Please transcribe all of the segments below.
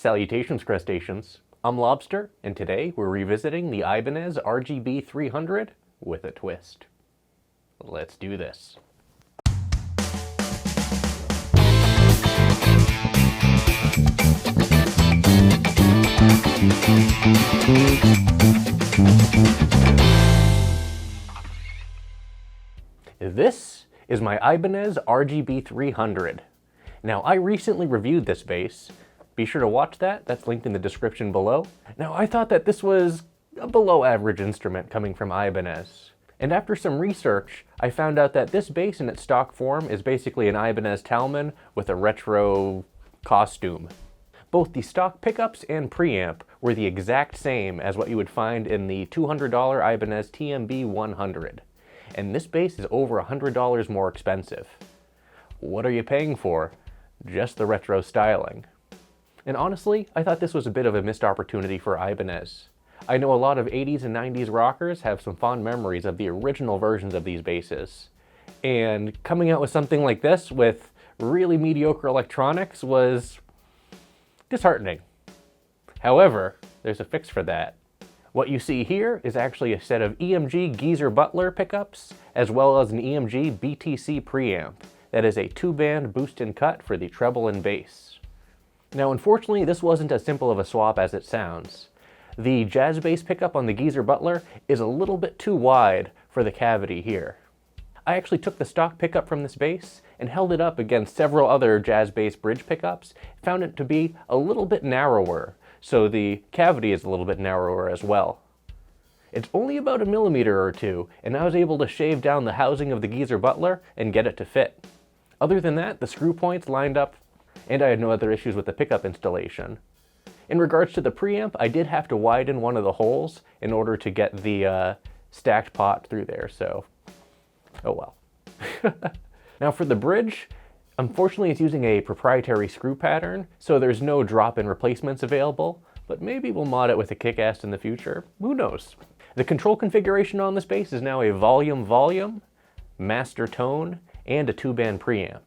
Salutations, crustaceans. I'm Lobster, and today we're revisiting the Ibanez RGB300 with a twist. Let's do this. This is my Ibanez RGB300. Now, I recently reviewed this bass. Be sure to watch that. That's linked in the description below. Now, I thought that this was a below average instrument coming from Ibanez. And after some research, I found out that this bass in its stock form is basically an Ibanez Talman with a retro costume. Both the stock pickups and preamp were the exact same as what you would find in the $200 Ibanez TMB 100. And this bass is over $100 more expensive. What are you paying for? Just the retro styling. And honestly, I thought this was a bit of a missed opportunity for Ibanez. I know a lot of 80s and 90s rockers have some fond memories of the original versions of these basses. And coming out with something like this with really mediocre electronics was disheartening. However, there's a fix for that. What you see here is actually a set of EMG Geezer Butler pickups, as well as an EMG BTC preamp. That is a 2-band boost and cut for the treble and bass. Now, unfortunately, this wasn't as simple of a swap as it sounds. The jazz bass pickup on the Geezer Butler is a little bit too wide for the cavity here. I actually took the stock pickup from this bass and held it up against several other jazz bass bridge pickups, found it to be a little bit narrower, so the cavity is a little bit narrower as well. It's only about 1 millimeter or 2, and I was able to shave down the housing of the Geezer Butler and get it to fit. Other than that, the screw points lined up, and I had no other issues with the pickup installation. In regards to the preamp, I did have to widen one of the holes in order to get the stacked pot through there, so oh well. Now for the bridge, unfortunately it's using a proprietary screw pattern, so there's no drop-in replacements available, but maybe we'll mod it with a kick-ass in the future. Who knows? The control configuration on this bass is now a volume, master tone, and a 2-band preamp.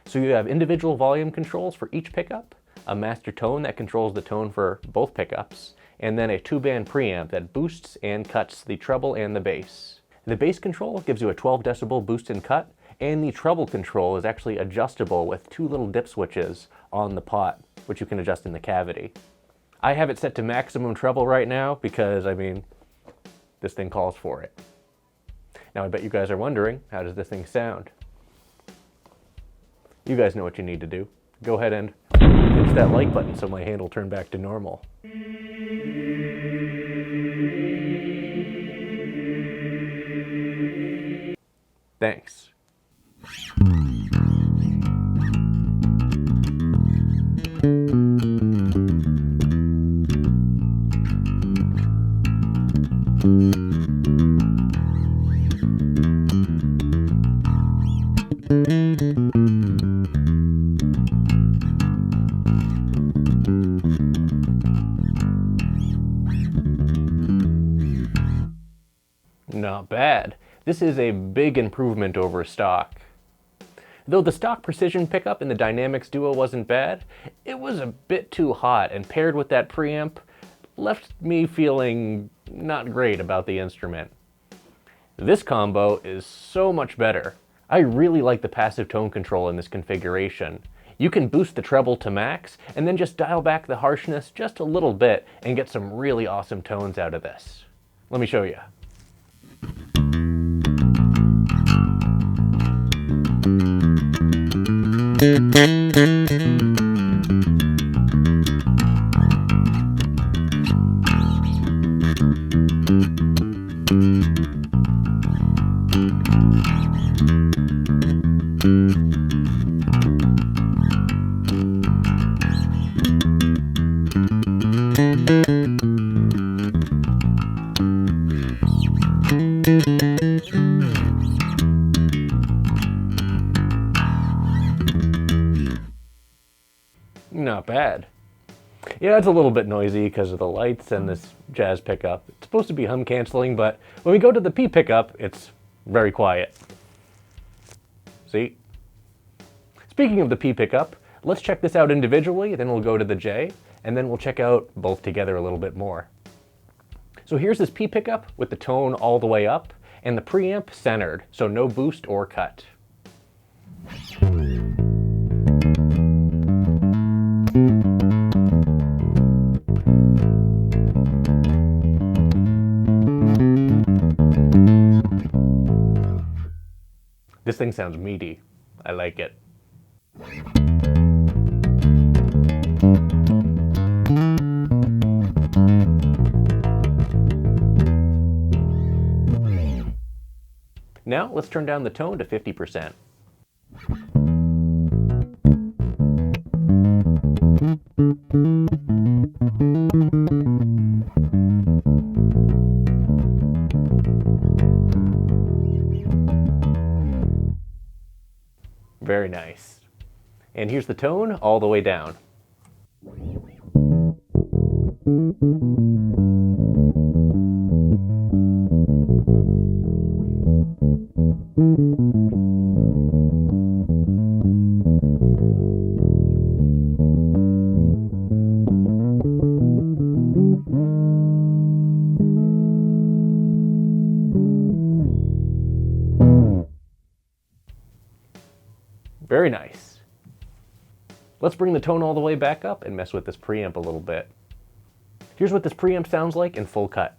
So you have individual volume controls for each pickup, a master tone that controls the tone for both pickups, and then a 2-band preamp that boosts and cuts the treble and the bass. The bass control gives you a 12 decibel boost and cut, and the treble control is actually adjustable with 2 little dip switches on the pot, which you can adjust in the cavity. I have it set to maximum treble right now because, I mean, this thing calls for it. Now I bet you guys are wondering, how does this thing sound? You guys know what you need to do. Go ahead and hit that like button so my hand will turn back to normal. Thanks. Not bad. This is a big improvement over stock. Though the stock precision pickup in the Dynamics Duo wasn't bad, it was a bit too hot, and paired with that preamp, left me feeling not great about the instrument. This combo is so much better. I really like the passive tone control in this configuration. You can boost the treble to max, and then just dial back the harshness just a little bit and get some really awesome tones out of this. Let me show you. Not bad. Yeah, it's a little bit noisy because of the lights and this jazz pickup. It's supposed to be hum canceling, but when we go to the P pickup, it's very quiet. See? Speaking of the P pickup, let's check this out individually, then we'll go to the J, and then we'll check out both together a little bit more. So here's this P pickup with the tone all the way up, and the preamp centered, so no boost or cut. This thing sounds meaty. I like it. Now let's turn down the tone to 50%. Very nice. And here's the tone all the way down. Very nice. Let's bring the tone all the way back up and mess with this preamp a little bit. Here's what this preamp sounds like in full cut.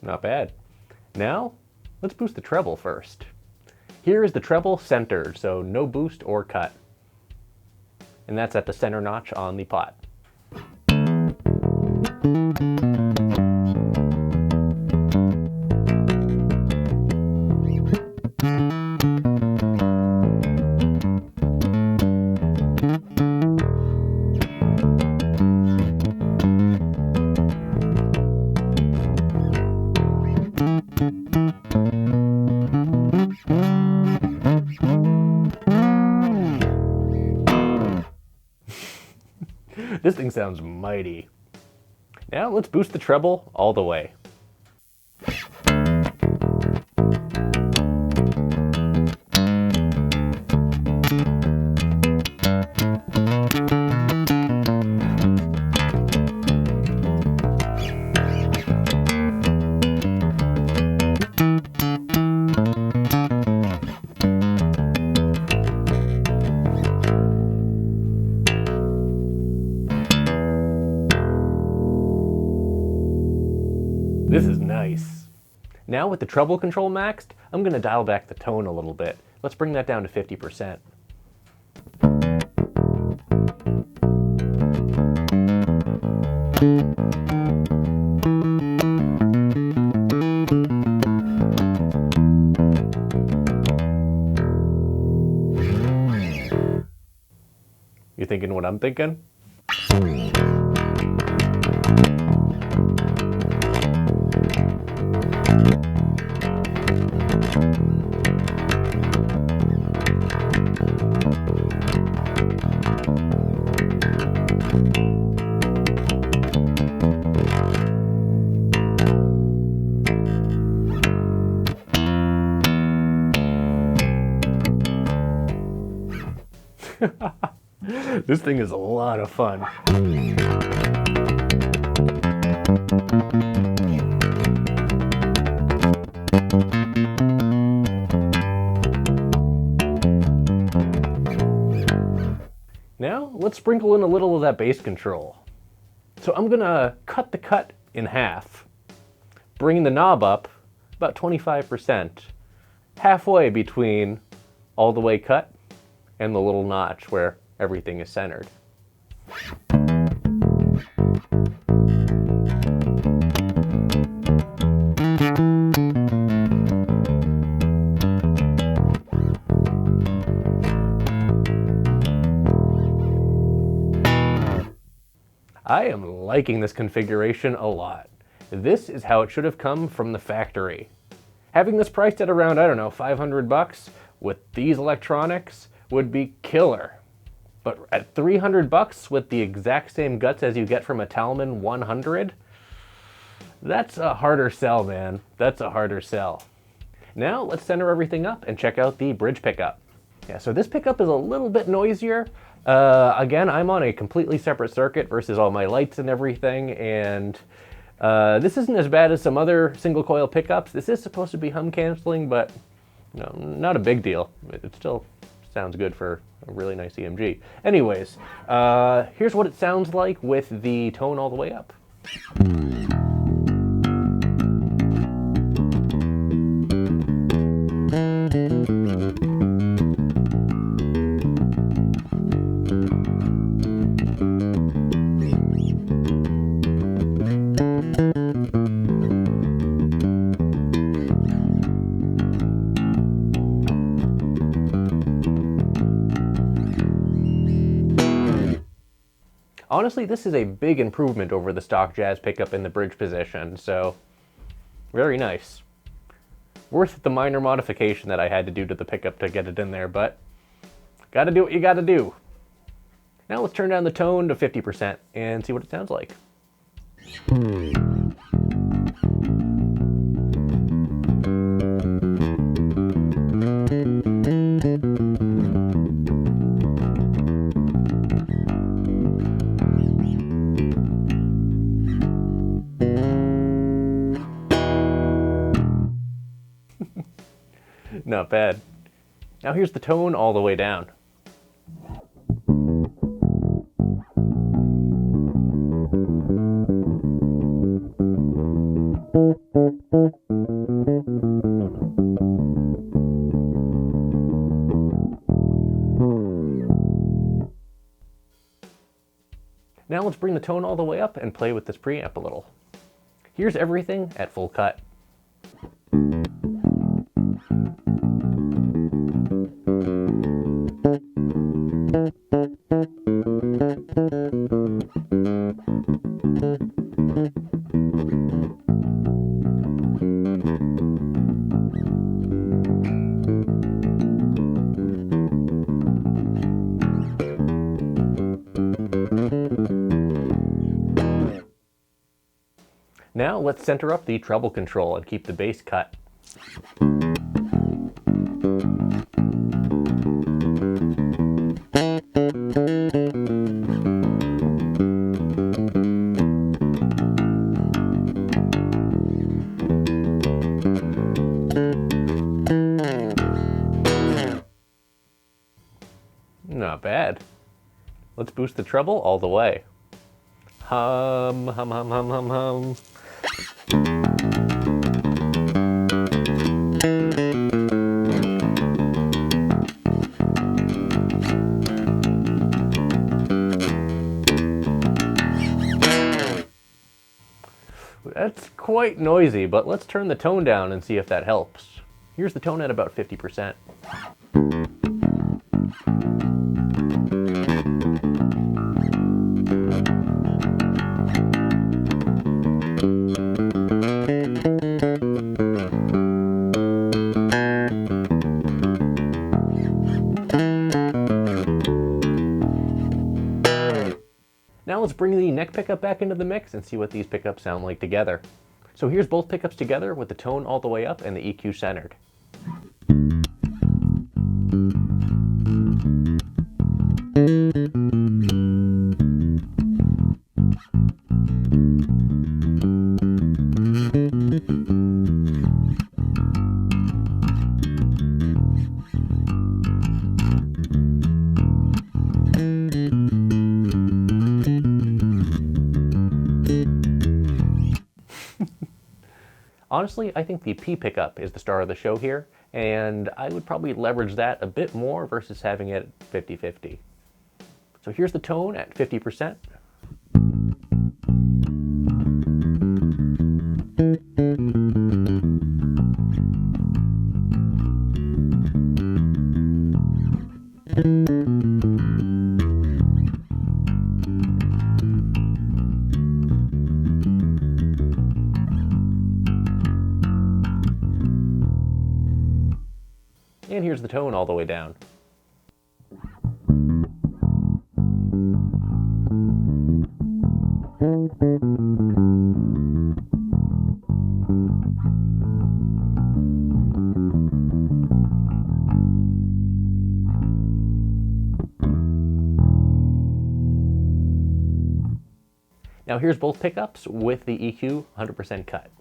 Not bad. Now, let's boost the treble first. Here is the treble centered, so no boost or cut. And that's at the center notch on the pot. This thing sounds mighty. Now let's boost the treble all the way. This is nice. Now with the treble control maxed, I'm going to dial back the tone a little bit. Let's bring that down to 50%. You thinking what I'm thinking? This thing is a lot of fun. Now, let's sprinkle in a little of that bass control. So I'm gonna cut the cut in half, bring the knob up about 25%, halfway between all the way cut and the little notch where everything is centered. I am liking this configuration a lot. This is how it should have come from the factory. Having this priced at around, I don't know, 500 bucks with these electronics would be killer. But at 300 bucks with the exact same guts as you get from a Talman 100, that's a harder sell, man. That's a harder sell. Now let's center everything up and check out the bridge pickup. Yeah, so this pickup is a little bit noisier. Again, I'm on a completely separate circuit versus all my lights and everything, and this isn't as bad as some other single coil pickups. This is supposed to be hum canceling, but no, not a big deal. It still sounds good for a really nice EMG. Anyways, here's what it sounds like with the tone all the way up. Honestly, this is a big improvement over the stock Jazz pickup in the bridge position, so very nice. Worth the minor modification that I had to do to the pickup to get it in there, but gotta do what you gotta do. Now let's turn down the tone to 50% and see what it sounds like. Not bad. Now here's the tone all the way down. Now let's bring the tone all the way up and play with this preamp a little. Here's everything at full cut. Now let's center up the treble control and keep the bass cut. Not bad. Let's boost the treble all the way. Hum, hum, hum, hum, hum, hum. That's quite noisy, but let's turn the tone down and see if that helps. Here's the tone at about 50%. Now let's bring the neck pickup back into the mix and see what these pickups sound like together. So here's both pickups together with the tone all the way up and the EQ centered. Honestly, I think the P pickup is the star of the show here, and I would probably leverage that a bit more versus having it at 50-50. So here's the tone at 50%. And here's the tone all the way down. Now here's both pickups with the EQ 100% cut.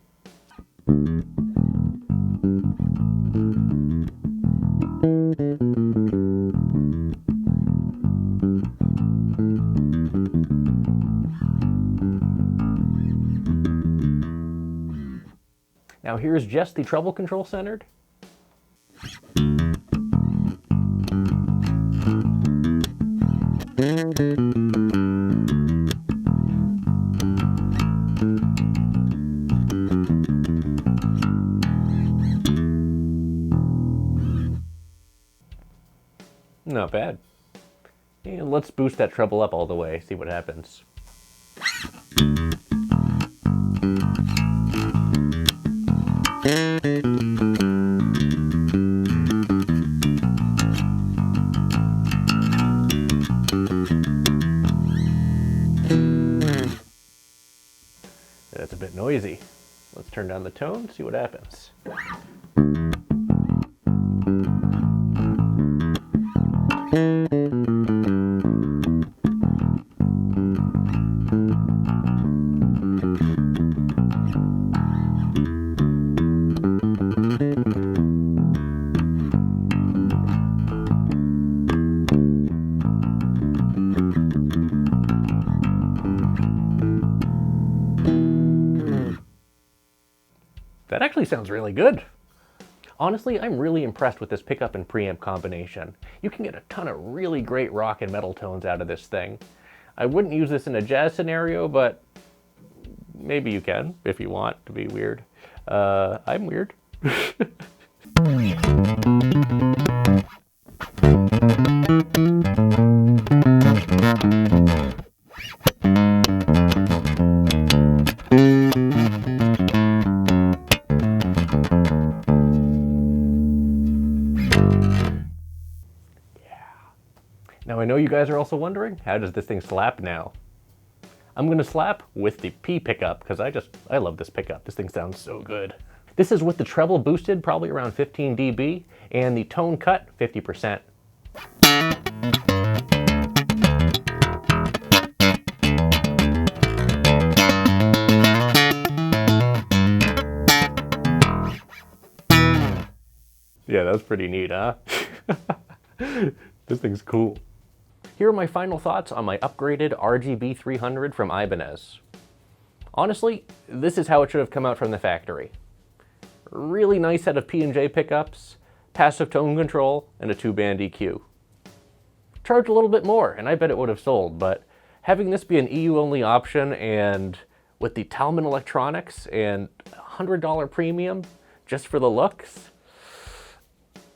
Now here's just the treble control centered. Not bad. And let's boost that treble up all the way, see what happens. That's a bit noisy. Let's turn down the tone, see what happens. That actually sounds really good. Honestly, I'm really impressed with this pickup and preamp combination. You can get a ton of really great rock and metal tones out of this thing. I wouldn't use this in a jazz scenario, but maybe you can if you want to be weird. I'm weird. Now I know you guys are also wondering, how does this thing slap now? I'm gonna slap with the P pickup because I love this pickup. This thing sounds so good. This is with the treble boosted, probably around 15 dB, and the tone cut, 50%. Yeah, that's pretty neat, huh? This thing's cool. Here are my final thoughts on my upgraded RGB300 from Ibanez. Honestly, this is how it should have come out from the factory. Really nice set of P&J pickups, passive tone control, and a 2-band EQ. Charge a little bit more, and I bet it would have sold, but having this be an EU-only option and with the Talman electronics and $100 premium just for the looks,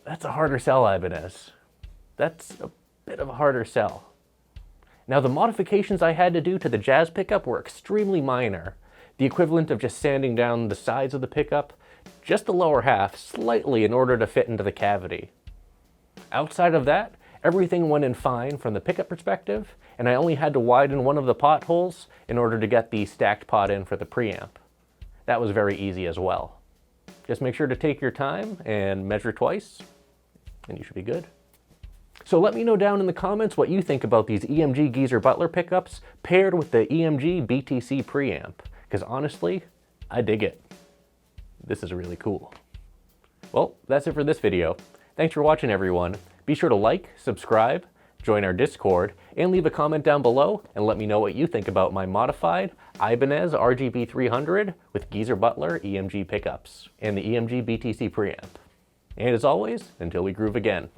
that's a harder sell, Ibanez. That's a bit of a harder sell. Now the modifications I had to do to the jazz pickup were extremely minor. The equivalent of just sanding down the sides of the pickup, just the lower half, slightly in order to fit into the cavity. Outside of that, everything went in fine from the pickup perspective, and I only had to widen one of the pot holes in order to get the stacked pot in for the preamp. That was very easy as well. Just make sure to take your time and measure twice, and you should be good. So let me know down in the comments what you think about these EMG Geezer Butler pickups paired with the EMG BTC preamp, because honestly, I dig it. This is really cool. Well, that's it for this video. Thanks for watching, everyone. Be sure to like, subscribe, join our Discord, and leave a comment down below and let me know what you think about my modified Ibanez RGB300 with Geezer Butler EMG pickups and the EMG BTC preamp. And as always, until we groove again.